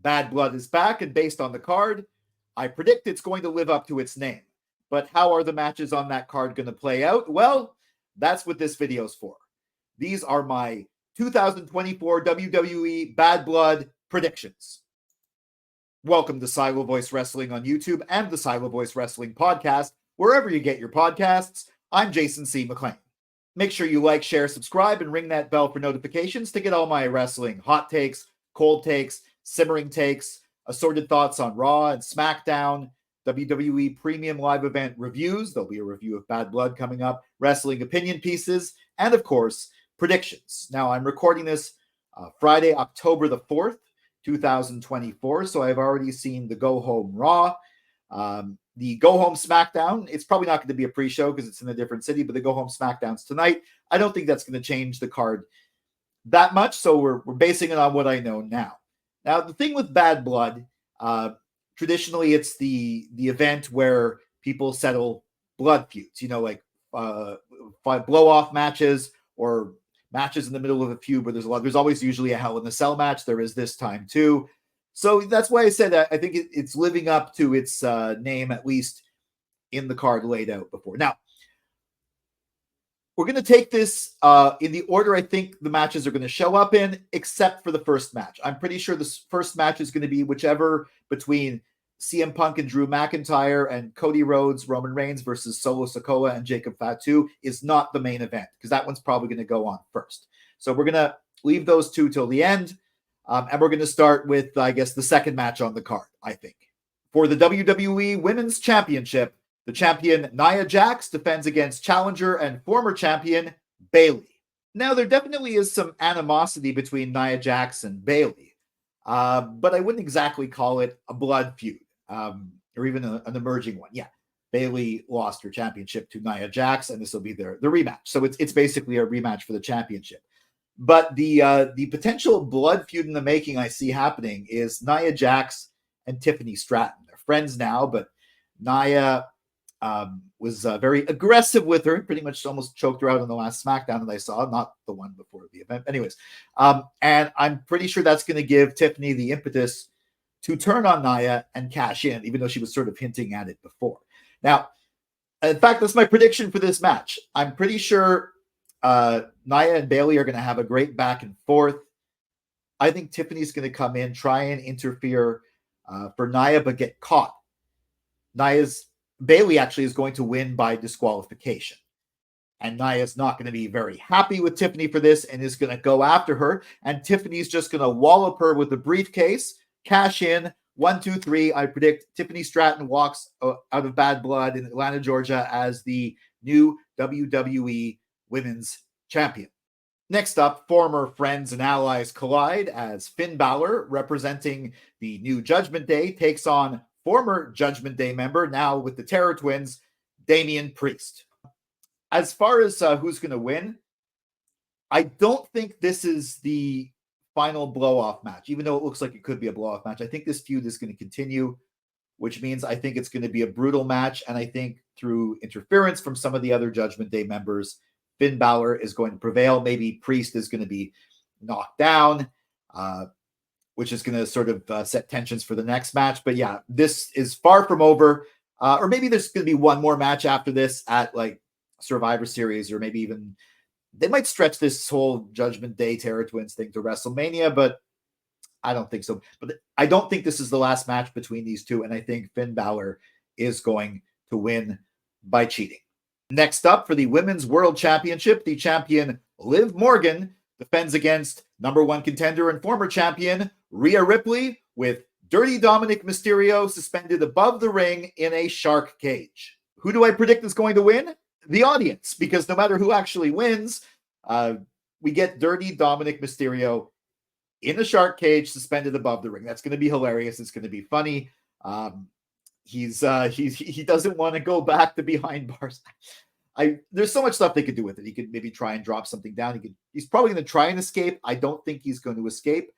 Bad Blood is back, and based on the card, I predict it's going to live up to its name. But how are the matches on that card going to play out? Well, that's what this video is for. These are my 2024 WWE Bad Blood predictions. Welcome to Silo Voice Wrestling on YouTube and the Silo Voice Wrestling podcast, wherever you get your podcasts. I'm Jason C. McLean. Make sure you like, share, subscribe, and ring that bell for notifications to get all my wrestling hot takes, cold takes, simmering takes, assorted thoughts on Raw and SmackDown, WWE Premium Live Event reviews. There'll be a review of Bad Blood coming up, wrestling opinion pieces, and of course, predictions. Now, I'm recording this Friday, October the 4th, 2024. So I've already seen the Go Home Raw, the Go Home SmackDown. It's probably not going to be a pre-show because it's in a different city, but the Go Home SmackDown's tonight. I don't think that's going to change the card that much. So we're basing it on what I know now. Now, the thing with Bad Blood, traditionally it's the event where people settle blood feuds, like blow-off matches or matches in the middle of a feud where there's always usually a Hell in a Cell match. There is this time too. So that's why I said that I think it's living up to its name, at least in the card laid out before. Now, we're going to take this in the order I think the matches are going to show up in, except for the first match. I'm pretty sure the first match is going to be whichever between CM Punk and Drew McIntyre and Cody Rhodes, Roman Reigns versus Solo Sikoa and Jacob Fatu is not the main event because that one's probably going to go on first. So we're going to leave those two till the end. And we're going to start with, I guess, the second match on the card, I think. For the WWE Women's Championship, the champion Nia Jax defends against challenger and former champion Bayley. Now, there definitely is some animosity between Nia Jax and Bayley, but I wouldn't exactly call it a blood feud or even an emerging one. Yeah, Bayley lost her championship to Nia Jax, and this will be the rematch. So it's basically a rematch for the championship. But the potential blood feud in the making I see happening is Nia Jax and Tiffany Stratton. They're friends now, but Nia was very aggressive with her, pretty much almost choked her out in the last SmackDown that I saw, not the one before the event. Anyways, and I'm pretty sure that's going to give Tiffany the impetus to turn on Nia and cash in, even though she was sort of hinting at it before. Now, in fact, that's my prediction for this match. I'm pretty sure Nia and Bayley are going to have a great back and forth. I think Tiffany's going to come in, try and interfere for Nia, but get caught. Bayley actually is going to win by disqualification. And Nia's not going to be very happy with Tiffany for this and is going to go after her. And Tiffany's just going to wallop her with a briefcase, cash in, 1, 2, 3. I predict Tiffany Stratton walks out of Bad Blood in Atlanta, Georgia as the new WWE Women's Champion. Next up, former friends and allies collide as Finn Balor, representing the new Judgment Day, takes on former Judgment Day member, now with the Terror Twins, Damian Priest. As far as who's going to win, I don't think this is the final blow-off match, even though it looks like it could be a blow-off match. I think this feud is going to continue, which means I think it's going to be a brutal match, and I think through interference from some of the other Judgment Day members, Finn Balor is going to prevail. Maybe Priest is going to be knocked down, which is going to sort of set tensions for the next match. But yeah, this is far from over. Or maybe there's going to be one more match after this at like Survivor Series, or maybe even they might stretch this whole Judgment Day Terror Twins thing to WrestleMania, but I don't think so. But I don't think this is the last match between these two, and I think Finn Balor is going to win by cheating. Next up, for the Women's World Championship, the champion Liv Morgan defends against number one contender and former champion Rhea Ripley with Dirty Dominic Mysterio suspended above the ring in a shark cage. Who do I predict is going to win? The audience, because no matter who actually wins, we get Dirty Dominic Mysterio in a shark cage suspended above the ring. That's going to be hilarious. It's going to be funny. He doesn't want to go back to behind bars. There's so much stuff they could do with it. He could maybe try and drop something down. He's probably going to try and escape. I don't think he's going to escape.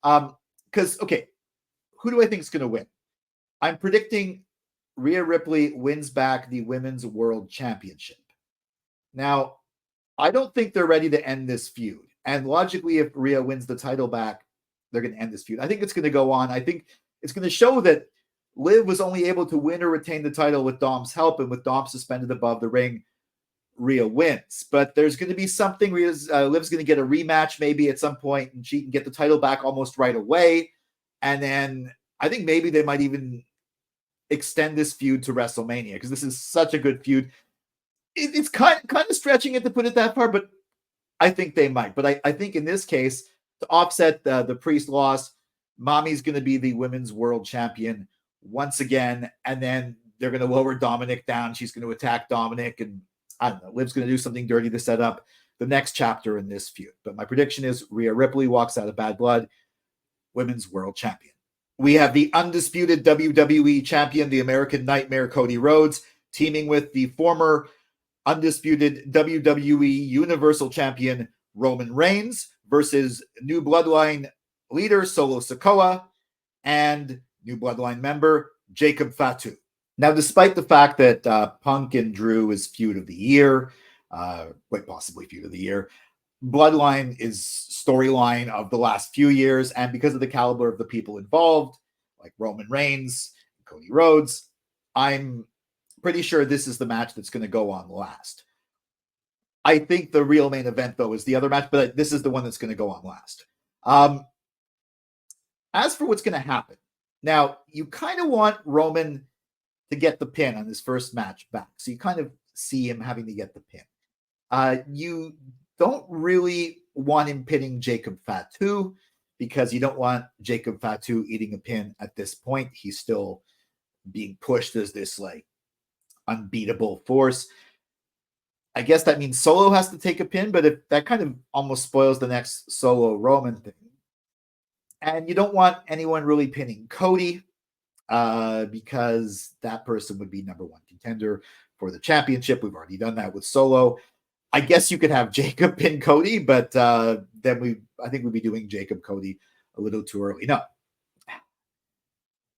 Because, okay, who do I think is going to win? I'm predicting Rhea Ripley wins back the Women's World Championship. Now, I don't think they're ready to end this feud. And logically, if Rhea wins the title back, they're going to end this feud. I think it's going to go on. I think it's going to show that Liv was only able to win or retain the title with Dom's help, and with Dom suspended above the ring, Rhea wins. But there's going to be something. Liv's going to get a rematch maybe at some point, and she can get the title back almost right away. And then I think maybe they might even extend this feud to WrestleMania, because this is such a good feud. It's kind of stretching it to put it that far, but I think they might. But I think in this case, to offset the Priest loss, Mommy's going to be the women's world champion once again, and then they're going to lower Dominic down. She's going to attack Dominic, and I don't know, Liv's going to do something dirty to set up the next chapter in this feud. But my prediction is Rhea Ripley walks out of Bad Blood, women's world champion. We have the undisputed WWE champion, the American Nightmare, Cody Rhodes, teaming with the former undisputed WWE Universal Champion, Roman Reigns, versus New Bloodline leader, Solo Sikoa, and New Bloodline member, Jacob Fatu. Now, despite the fact that Punk and Drew is feud of the year, quite possibly feud of the year, Bloodline is storyline of the last few years, and because of the caliber of the people involved, like Roman Reigns, Cody Rhodes, I'm pretty sure this is the match that's going to go on last. I think the real main event, though, is the other match, but this is the one that's going to go on last. As for what's going to happen, now, you kind of want Roman to get the pin on his first match back. So you kind of see him having to get the pin. You don't really want him pinning Jacob Fatu, because you don't want Jacob Fatu eating a pin at this point. He's still being pushed as this like unbeatable force. I guess that means Solo has to take a pin, but if that kind of almost spoils the next Solo Roman thing. And you don't want anyone really pinning Cody, because that person would be number one contender for the championship. We've already done that with Solo. I guess you could have Jacob pin Cody, but then I think we'd be doing Jacob Cody a little too early. No,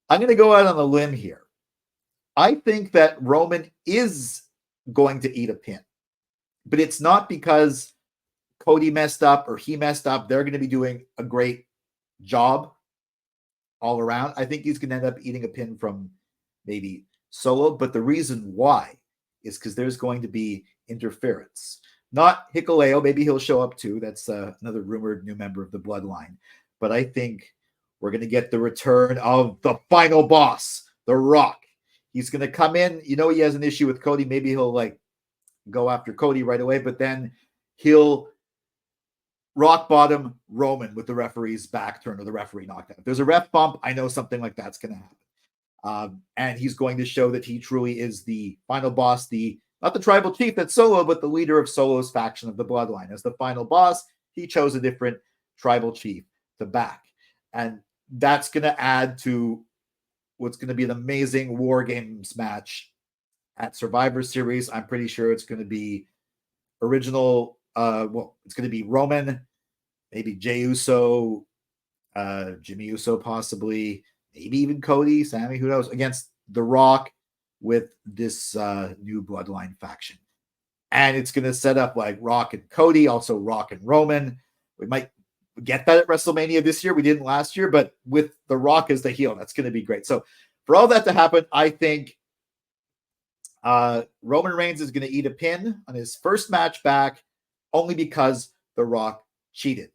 I'm going to go out on a limb here. I think that Roman is going to eat a pin, but it's not because Cody messed up or he messed up. They're going to be doing a great job all around. I think he's going to end up eating a pin from maybe Solo, but the reason why is because there's going to be interference. Not Hikuleo, maybe he'll show up too. That's another rumored new member of the Bloodline. But I think we're going to get the return of the final boss, The Rock. He's going to come in. You know, he has an issue with Cody. Maybe he'll like go after Cody right away, but then he'll rock bottom Roman with the referee's back turn or the referee knocked out. If there's a ref bump, I know something like that's going to happen. And he's going to show that he truly is the final boss, not the tribal chief that's Solo, but the leader of Solo's faction of the Bloodline. As the final boss, he chose a different tribal chief to back. And that's going to add to what's going to be an amazing War Games match at Survivor Series. I'm pretty sure it's going to be original. It's going to be Roman, maybe Jey Uso, Jimmy Uso possibly, maybe even Cody, Sammy, who knows, against The Rock with this new Bloodline faction. And it's going to set up like Rock and Cody, also Rock and Roman. We might get that at WrestleMania this year. We didn't last year, but with The Rock as the heel, that's going to be great. So for all that to happen, I think Roman Reigns is going to eat a pin on his first match back, only because The Rock cheated.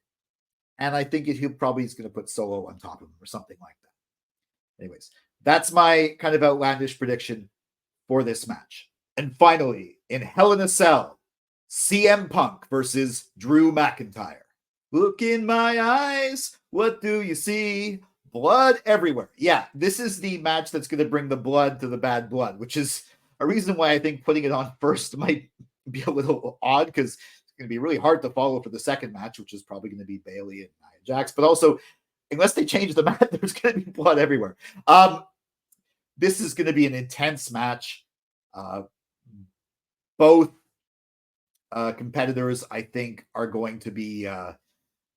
And I think he probably is going to put Solo on top of him or something like that. Anyways, that's my kind of outlandish prediction for this match. And finally, in Hell in a Cell, CM Punk versus Drew McIntyre. Look in my eyes, what do you see? Blood everywhere. Yeah, this is the match that's going to bring the blood to the Bad Blood, which is a reason why I think putting it on first might be a little odd, because it's going to be really hard to follow for the second match, which is probably going to be Bayley and Nia Jax. But also, unless they change the match, there's going to be blood everywhere. This is going to be an intense match. Both competitors, I think, are going to be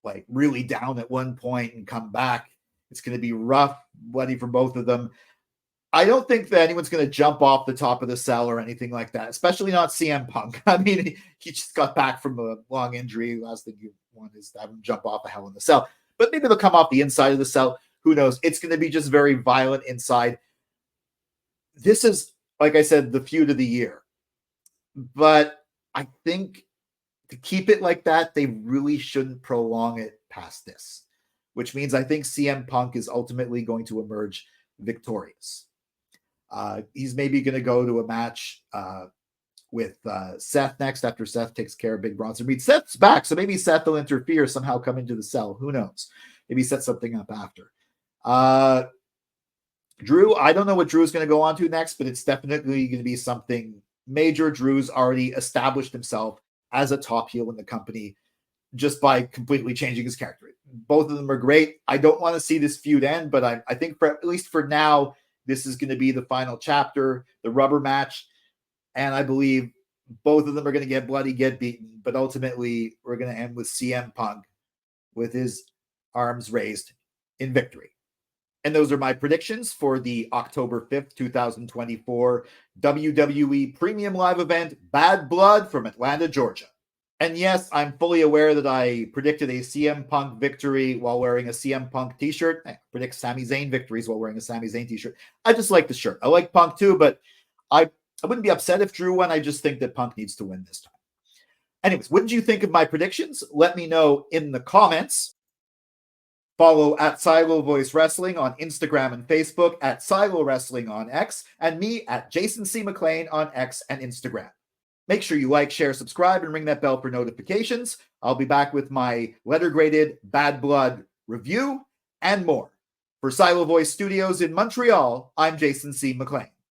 like really down at one point and come back. It's going to be rough, bloody for both of them. I don't think that anyone's going to jump off the top of the cell or anything like that, especially not CM Punk. I mean, he just got back from a long injury. Last thing you want is to have him jump off a Hell in the Cell. but maybe they'll come off the inside of the cell. Who knows? It's going to be just very violent inside. This is, like I said, the feud of the year. But I think to keep it like that, they really shouldn't prolong it past this, which means I think CM Punk is ultimately going to emerge victorious. He's maybe going to go to a match with Seth next after Seth takes care of Big Bronson Reed. Seth's back, so maybe Seth will interfere, somehow come into the cell. Who knows? Maybe set something up after. Drew, I don't know what Drew's going to go on to next, but it's definitely going to be something major. Drew's already established himself as a top heel in the company just by completely changing his character. Both of them are great. I don't want to see this feud end, but I think at least for now, this is going to be the final chapter, the rubber match. And I believe both of them are going to get bloody, get beaten, but ultimately we're going to end with CM Punk with his arms raised in victory. And those are my predictions for the October 5th, 2024 WWE Premium Live event, Bad Blood from Atlanta, Georgia. And yes, I'm fully aware that I predicted a CM Punk victory while wearing a CM Punk t-shirt. I predict Sami Zayn victories while wearing a Sami Zayn t-shirt. I just like the shirt. I like Punk too, but I wouldn't be upset if Drew won. I just think that Punk needs to win this time. Anyways, what did you think of my predictions? Let me know in the comments. Follow at Silo Voice Wrestling on Instagram and Facebook, at Silo Wrestling on X, and me at Jason C. McLean on X and Instagram. Make sure you like, share, subscribe, and ring that bell for notifications. I'll be back with my letter-graded Bad Blood review and more. For Silo Voice Studios in Montreal, I'm Jason C. McLean.